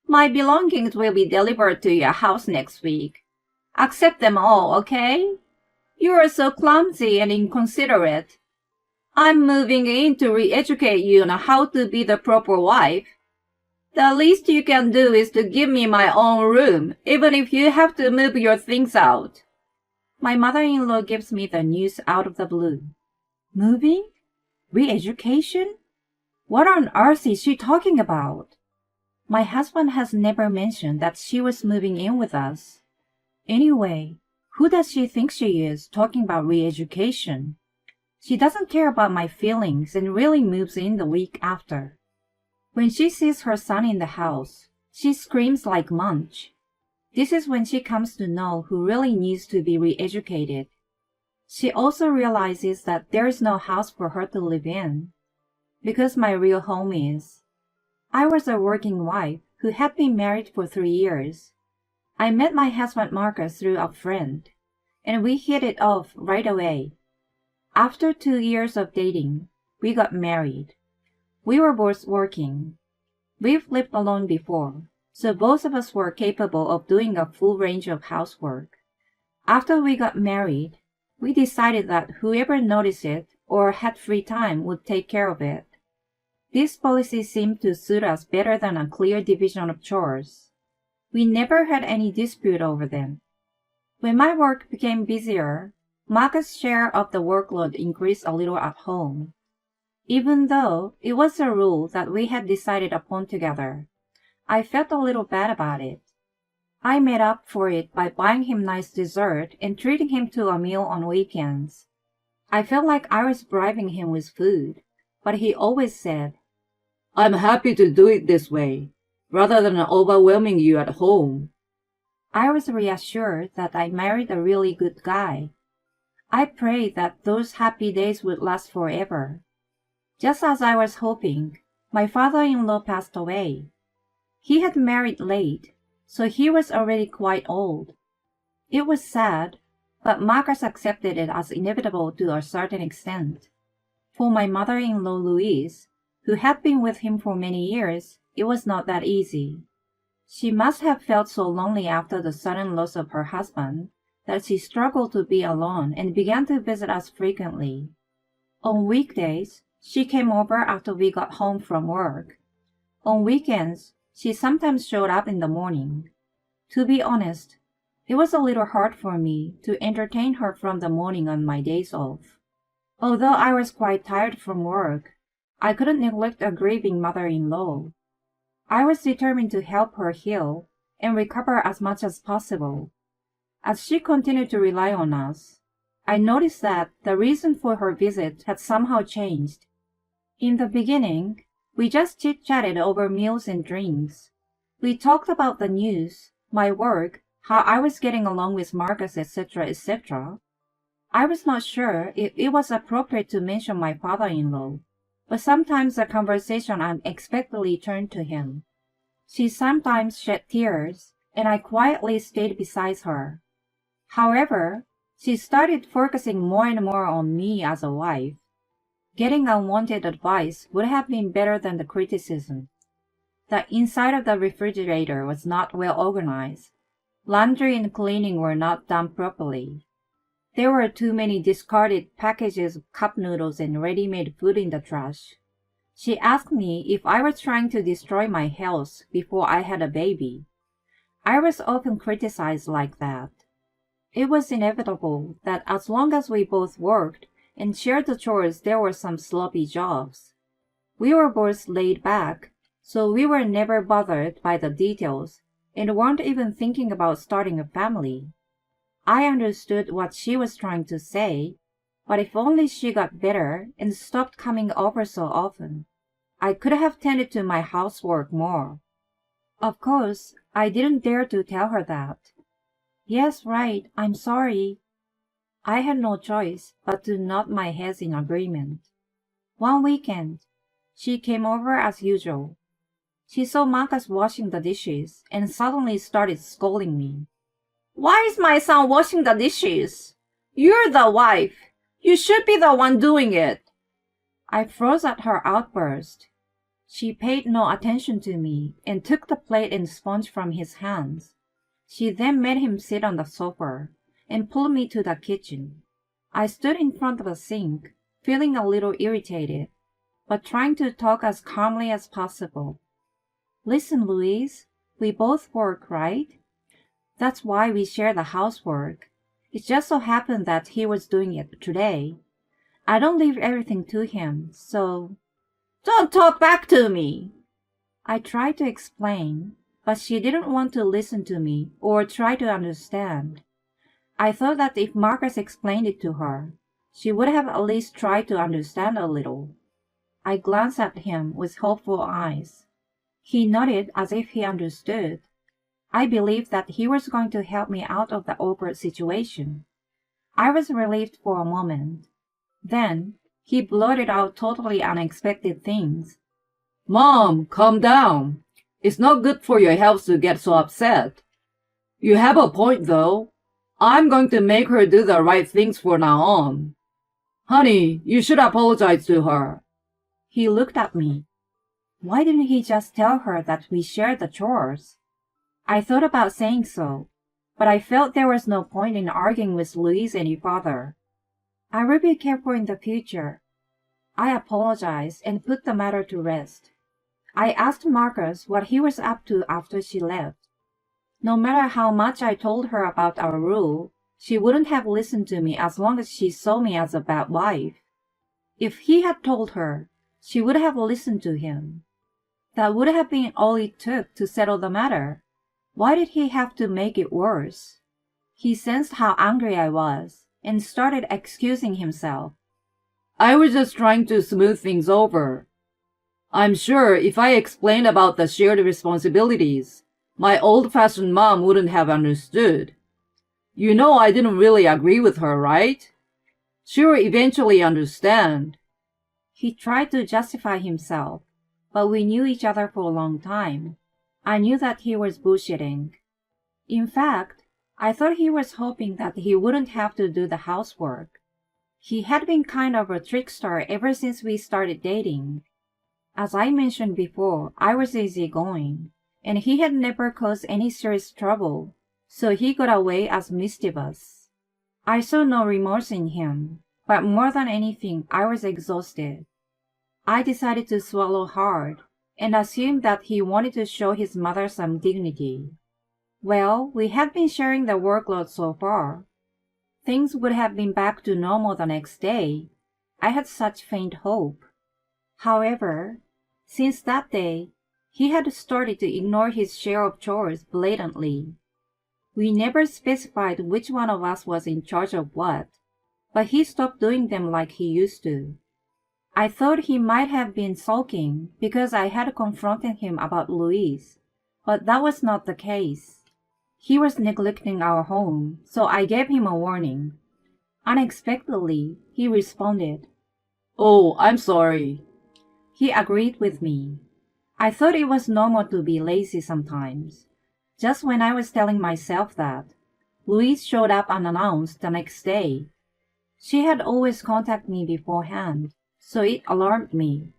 My belongings will be delivered to your house next week. Accept them all, okay? You are so clumsy and inconsiderate. I'm moving in to re-educate you on how to be the proper wife. The least you can do is to give me my own room, even if you have to move your things out. My mother-in-law gives me the news out of the blue. Moving? Re-education? What on earth is she talking about? My husband has never mentioned that she was moving in with us. Anyway, who does she think she is talking about re-education? She doesn't care about my feelings and really moves in the week after. When she sees her son in the house, she screams like Munch. This is when she comes to know who really needs to be re-educated. She also realizes that there is no house for her to live in, because my real home is. I was a working wife who had been married for 3 years. I met my husband Marcus through a friend, and we hit it off right away. After 2 years of dating, we got married. We were both working. We've lived alone before, so both of us were capable of doing a full range of housework. After we got married, we decided that whoever noticed it or had free time would take care of it. This policy seemed to suit us better than a clear division of chores. We never had any dispute over them. When my work became busier, Marcus' share of the workload increased a little at home. Even though it was a rule that we had decided upon together, I felt a little bad about it. I made up for it by buying him nice dessert and treating him to a meal on weekends. I felt like I was bribing him with food, but he always said, "I'm happy to do it this way, rather than overwhelming you at home." I was reassured that I married a really good guy. I prayed that those happy days would last forever. Just as I was hoping, my father-in-law passed away. He had married late, so he was already quite old. It was sad, but Marcus accepted it as inevitable to a certain extent. For my mother-in-law Louise, who had been with him for many years, it was not that easy. She must have felt so lonely after the sudden loss of her husband that she struggled to be alone and began to visit us frequently. On weekdays, she came over after we got home from work. On weekends, she sometimes showed up in the morning. To be honest, it was a little hard for me to entertain her from the morning on my days off. Although I was quite tired from work, I couldn't neglect a grieving mother-in-law. I was determined to help her heal and recover as much as possible. As she continued to rely on us, I noticed that the reason for her visit had somehow changed. In the beginning, we just chit-chatted over meals and drinks. We talked about the news, my work, how I was getting along with Marcus, etc., etc. I was not sure if it was appropriate to mention my father-in-law, but sometimes the conversation unexpectedly turned to him. She sometimes shed tears, and I quietly stayed beside her. However, she started focusing more and more on me as a wife. Getting unwanted advice would have been better than the criticism. The inside of the refrigerator was not well organized. Laundry and cleaning were not done properly. There were too many discarded packages of cup noodles and ready-made food in the trash. She asked me if I was trying to destroy my health before I had a baby. I was often criticized like that. It was inevitable that as long as we both worked and shared the chores, there were some sloppy jobs. We were both laid back, so we were never bothered by the details and weren't even thinking about starting a family. I understood what she was trying to say, but if only she got better and stopped coming over so often, I could have tended to my housework more. Of course, I didn't dare to tell her that. "Yes, right, I'm sorry." I had no choice but to nod my head in agreement. One weekend, she came over as usual. She saw Marcus washing the dishes and suddenly started scolding me. "Why is my son washing the dishes? You're the wife. You should be the one doing it." I froze at her outburst. She paid no attention to me and took the plate and sponge from his hands. She then made him sit on the sofa and pulled me to the kitchen. I stood in front of the sink, feeling a little irritated, but trying to talk as calmly as possible. Listen, Louise, we both work, right? That's why we share the housework. It just so happened that he was doing it today. I don't leave everything to him, so... Don't talk back to me! I tried to explain, but she didn't want to listen to me or try to understand. I thought that if Marcus explained it to her, she would have at least tried to understand a little. I glanced at him with hopeful eyes. He nodded as if he understood. I believed that he was going to help me out of the awkward situation. I was relieved for a moment. Then, he blurted out totally unexpected things. Mom, calm down. It's not good for your health to get so upset. You have a point, though. I'm going to make her do the right things from now on. Honey, you should apologize to her. He looked at me. Why didn't he just tell her that we shared the chores? I thought about saying so, but I felt there was no point in arguing with Louise any further. I will be careful in the future. I apologized and put the matter to rest. I asked Marcus what he was up to after she left. No matter how much I told her about our rule, she wouldn't have listened to me as long as she saw me as a bad wife. If he had told her, she would have listened to him. That would have been all it took to settle the matter. Why did he have to make it worse? He sensed how angry I was and started excusing himself. I was just trying to smooth things over. I'm sure if I explained about the shared responsibilities, my old-fashioned mom wouldn't have understood. You know I didn't really agree with her, right? She'll eventually understand. He tried to justify himself, but we knew each other for a long time. I knew that he was bullshitting. In fact, I thought he was hoping that he wouldn't have to do the housework. He had been kind of a trickster ever since we started dating. As I mentioned before, I was easygoing, and he had never caused any serious trouble, so he got away as mischievous. I saw no remorse in him, but more than anything, I was exhausted. I decided to swallow hard and assumed that he wanted to show his mother some dignity. Well, we had been sharing the workload so far. Things would have been back to normal the next day. I had such faint hope. However, since that day, he had started to ignore his share of chores blatantly. We never specified which one of us was in charge of what, but he stopped doing them like he used to. I thought he might have been sulking because I had confronted him about Louise, but that was not the case. He was neglecting our home, so I gave him a warning. Unexpectedly, he responded. Oh, I'm sorry. He agreed with me. I thought it was normal to be lazy sometimes. Just when I was telling myself that, Louise showed up unannounced the next day. She had always contacted me beforehand, so it alarmed me.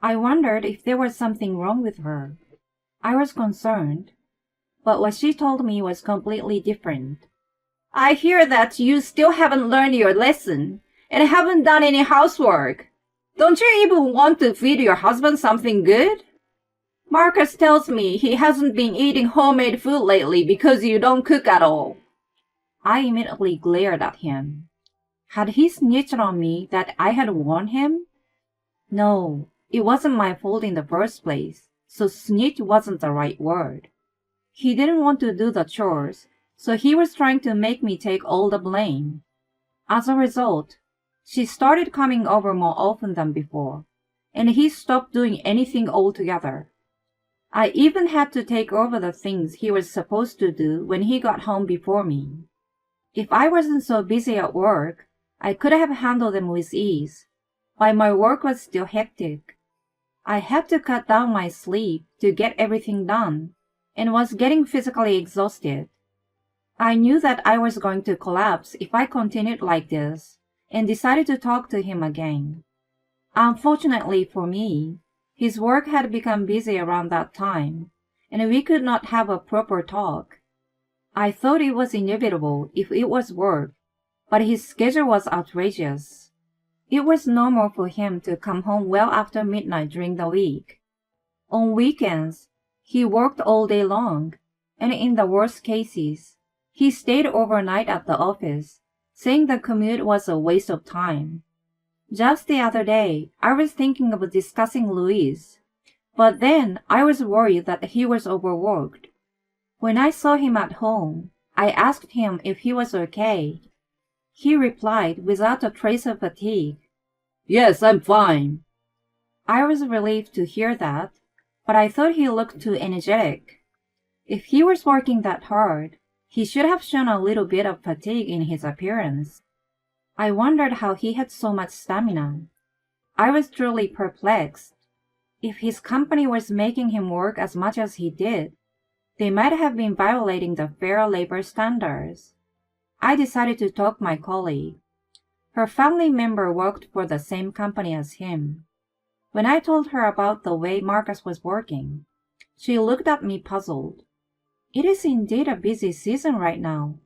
I wondered if there was something wrong with her. I was concerned, but what she told me was completely different. I hear that you still haven't learned your lesson and haven't done any housework. Don't you even want to feed your husband something good? Marcus tells me he hasn't been eating homemade food lately because you don't cook at all. I immediately glared at him. Had he snitched on me that I had warned him? No, it wasn't my fault in the first place, so snitch wasn't the right word. He didn't want to do the chores, so he was trying to make me take all the blame. As a result, she started coming over more often than before, and he stopped doing anything altogether. I even had to take over the things he was supposed to do when he got home before me. If I wasn't so busy at work, I could have handled them with ease, but my work was still hectic. I had to cut down my sleep to get everything done, and was getting physically exhausted. I knew that I was going to collapse if I continued like this, and decided to talk to him again. Unfortunately for me, His work had become busy around that time, and we could not have a proper talk. I thought it was inevitable if it was work, but his schedule was outrageous. It was normal for him to come home well after midnight during the week. On weekends, he worked all day long, and in the worst cases, he stayed overnight at the office, saying the commute was a waste of time. Just the other day, I was thinking of discussing Luis, but then I was worried that he was overworked. When I saw him at home, I asked him if he was okay. He replied without a trace of fatigue. Yes, I'm fine. I was relieved to hear that, but I thought he looked too energetic. If he was working that hard, he should have shown a little bit of fatigue in his appearance. I wondered how he had so much stamina. I was truly perplexed. If his company was making him work as much as he did, they might have been violating the fair labor standards. I decided to talk to my colleague. Her family member worked for the same company as him. When I told her about the way Marcus was working, she looked at me puzzled. It is indeed a busy season right now,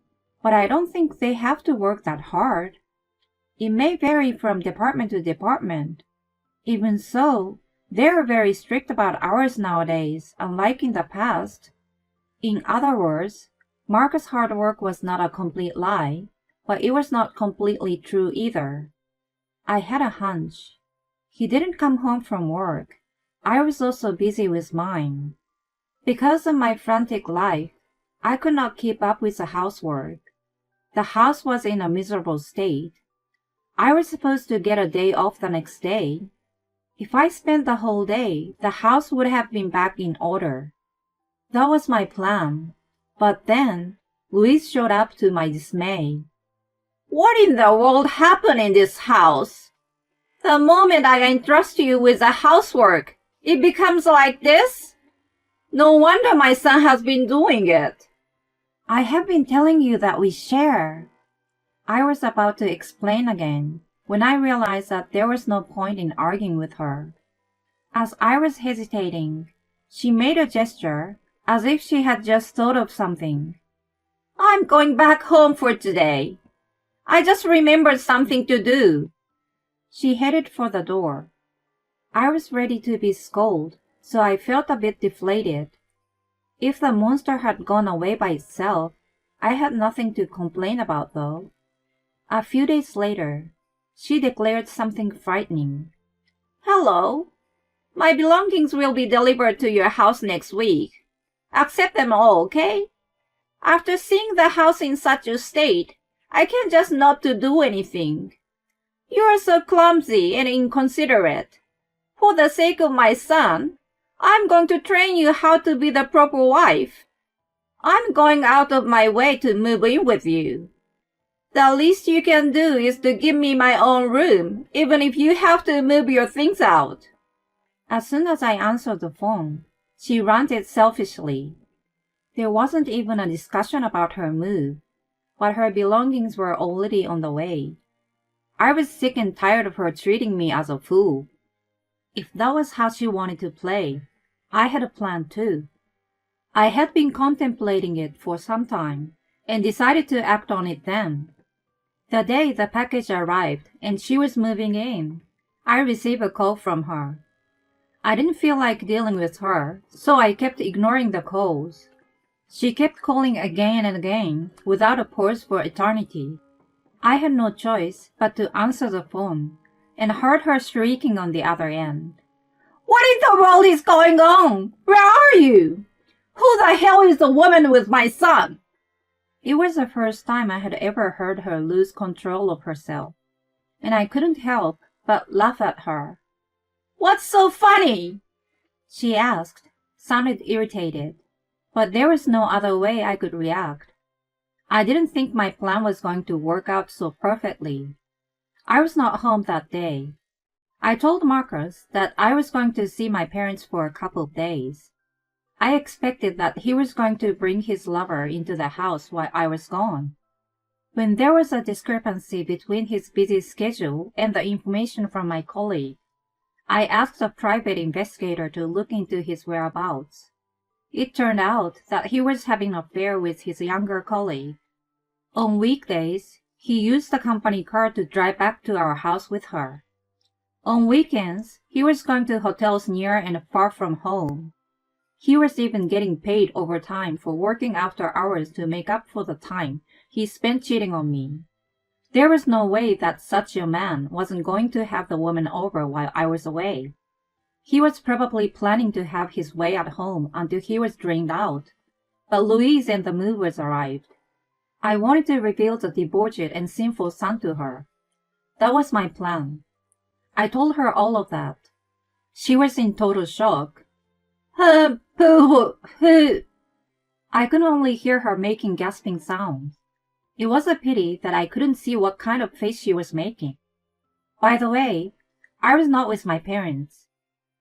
but I don't think they have to work that hard. It may vary from department to department. Even so, they are very strict about hours nowadays, unlike in the past. In other words, Marcus' hard work was not a complete lie, but it was not completely true either. I had a hunch. He didn't come home from work. I was also busy with mine. Because of my frantic life, I could not keep up with the housework. The house was in a miserable state. I was supposed to get a day off the next day. If I spent the whole day, the house would have been back in order. That was my plan. But then, Luis showed up to my dismay. What in the world happened in this house? The moment I entrust you with the housework, it becomes like this? No wonder my son has been doing it. I have been telling you that we share. I was about to explain again when I realized that there was no point in arguing with her. As I was hesitating, she made a gesture as if she had just thought of something. I'm going back home for today. I just remembered something to do. She headed for the door. I was ready to be scolded, so I felt a bit deflated. If the monster had gone away by itself, I had nothing to complain about though. A few days later, she declared something frightening. Hello. My belongings will be delivered to your house next week. Accept them all, okay? After seeing the house in such a state, I can't just not to do anything. You are so clumsy and inconsiderate. For the sake of my son, I'm going to train you how to be the proper wife. I'm going out of my way to move in with you. The least you can do is to give me my own room, even if you have to move your things out. As soon as I answered the phone, she ranted selfishly. There wasn't even a discussion about her move, but her belongings were already on the way. I was sick and tired of her treating me as a fool. If that was how she wanted to play, I had a plan too. I had been contemplating it for some time and decided to act on it then. The day the package arrived and she was moving in, I received a call from her. I didn't feel like dealing with her, so I kept ignoring the calls. She kept calling again and again, without a pause for eternity. I had no choice but to answer the phone, and heard her shrieking on the other end. What in the world is going on? Where are you? Who the hell is the woman with my son? It was the first time I had ever heard her lose control of herself, and I couldn't help but laugh at her. What's so funny? She asked, sounded irritated, but there was no other way I could react. I didn't think my plan was going to work out so perfectly. I was not home that day. I told Marcus that I was going to see my parents for a couple of days. I expected that he was going to bring his lover into the house while I was gone. When there was a discrepancy between his busy schedule and the information from my colleague, I asked a private investigator to look into his whereabouts. It turned out that he was having an affair with his younger colleague. On weekdays, he used the company car to drive back to our house with her. On weekends, he was going to hotels near and far from home. He was even getting paid overtime for working after hours to make up for the time he spent cheating on me. There was no way that such a man wasn't going to have the woman over while I was away. He was probably planning to have his way at home until he was drained out. But Louise and the movers arrived. I wanted to reveal the debauched and sinful son to her. That was my plan. I told her all of that. She was in total shock. I could only hear her making gasping sounds. It was a pity that I couldn't see what kind of face she was making. By the way, I was not with my parents.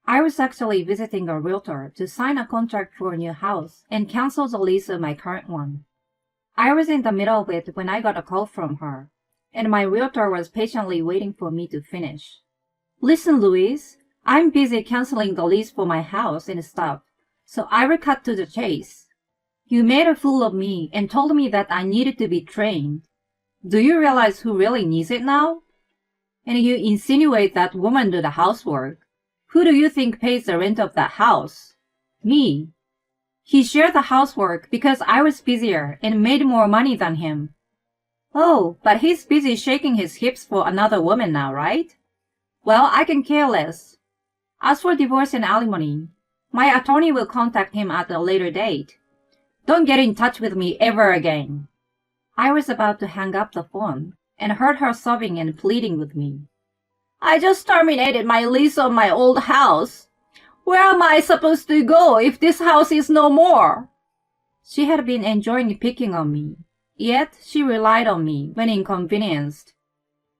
I was actually visiting a realtor to sign a contract for a new house and cancel the lease of my current one. I was in the middle of it when I got a call from her, and my realtor was patiently waiting for me to finish. Listen, Louise, I'm busy canceling the lease for my house and stuff, so I will cut to the chase. You made a fool of me and told me that I needed to be trained. Do you realize who really needs it now? And you insinuate that woman do the housework. Who do you think pays the rent of that house? Me. He shared the housework because I was busier and made more money than him. Oh, but he's busy shaking his hips for another woman now, right? Well, I can care less. As for divorce and alimony, my attorney will contact him at a later date. Don't get in touch with me ever again. I was about to hang up the phone and heard her sobbing and pleading with me. I just terminated my lease on my old house. Where am I supposed to go if this house is no more? She had been enjoying picking on me, yet she relied on me when inconvenienced.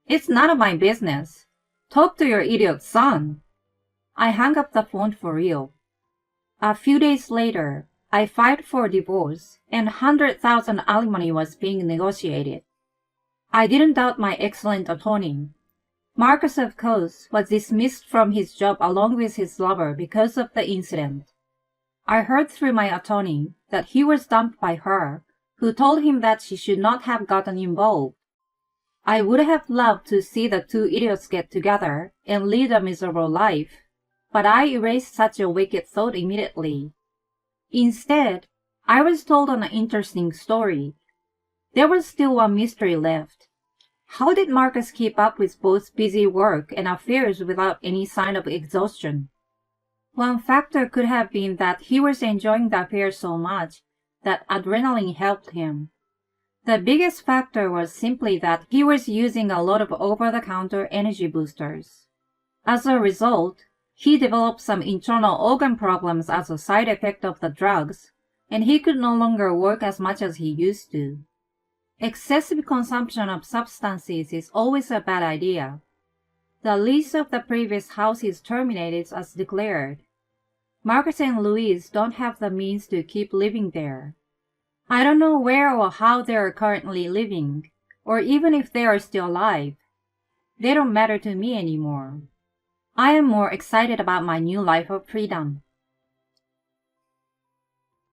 It's none of my business. Talk to your idiot son. I hung up the phone for real. A few days later, I filed for divorce and 100,000 alimony was being negotiated. I didn't doubt my excellent attorney. Marcus, of course, was dismissed from his job along with his lover because of the incident. I heard through my attorney that he was dumped by her, who told him that she should not have gotten involved. I would have loved to see the two idiots get together and lead a miserable life, but I erased such a wicked thought immediately. Instead, I was told an interesting story. There was still one mystery left. How did Marcus keep up with both busy work and affairs without any sign of exhaustion? One factor could have been that he was enjoying the affair so much that adrenaline helped him. The biggest factor was simply that he was using a lot of over-the-counter energy boosters. As a result, he developed some internal organ problems as a side effect of the drugs, and he could no longer work as much as he used to. Excessive consumption of substances is always a bad idea. The lease of the previous house is terminated as declared. Marcus and Louise don't have the means to keep living there. I don't know where or how they are currently living, or even if they are still alive. They don't matter to me anymore. I am more excited about my new life of freedom.